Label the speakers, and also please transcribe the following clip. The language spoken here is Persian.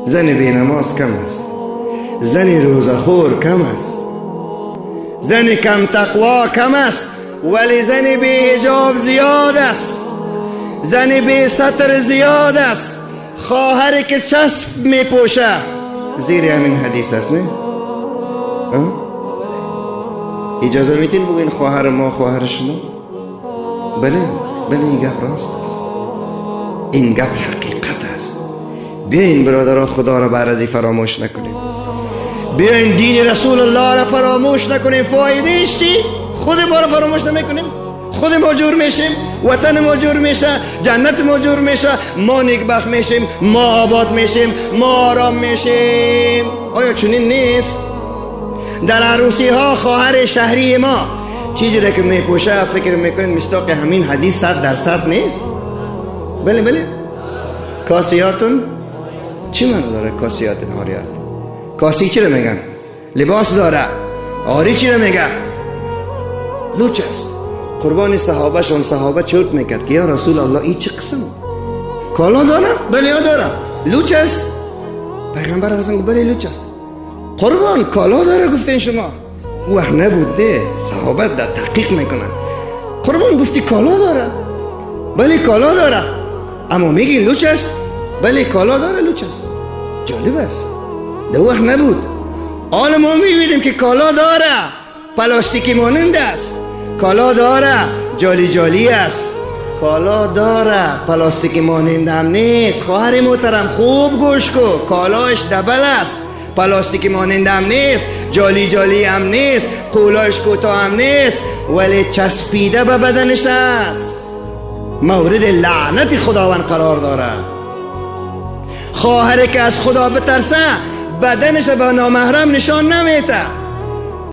Speaker 1: زن بینماز کم است، زن روزخور کم است، زن کم تقوا کم است، ولی زن بی حجاب زیاد است، زن بی ستر زیاد است. خواهری که چسب می پوشه زیر همین حدیث است. نه اجازه میتین بگوین خواهر ما خواهر شما؟ بله این گپ راست است، این گپ حقیقت است. بیاین برادران خدا را بعد فراموش نکنیم، بیاین دین رسول الله را فراموش نکنیم. فایدهش چی؟ خود ما را فراموش نمیکنیم، خود ما جور میشیم، وطن ما جور میشه، جنت ما جور میشه، ما نیکبخت میشیم، ما آباد میشیم، ما آرام میشیم. آیا چنین نیست؟ در عروسی ها خواهر شهری ما چیزی را که میپوشه فکر میکنید مصداق همین حدیث 100% نیست؟ بله کاسیاتون چی معنی داره؟ کاسیاتون عاریات، کاسی چی رو میگن؟ لباس داره. عاری چی رو میگه؟ لوچ است. قربان صحابه شون، صحابه چرت میکرد که یا رسول الله این چه قسم؟ کالا داره؟ بله داره. لوچ است؟ پیغمبر اعظم گفت بله لوچ است. قربان کالا داره گفتین شما؟ وح نبوده، صحابه در تحقیق میکنن. قربان گفتی کالا داره؟ بله کالا داره. اما میگی لوچ است؟ بله کالا داره لوچ است. جالب است، در وح نبود. حالا ما میبینیم که کالا داره، پلاستیکی مانند است. کالا داره، جالی است. کالا داره، پلاستیکی مانند هم نیست. خواهر محترم خوب گوش کن، کالاش دبل است، پلاستیکی مانند هم نیست، جالی هم نیست، قولاش کوتاه هم نیست، ولی چسبیده به بدنش است، مورد لعنت خداوند قرار داره. خواهر که از خدا بترسه بدنش به نامحرم نشان نمیده.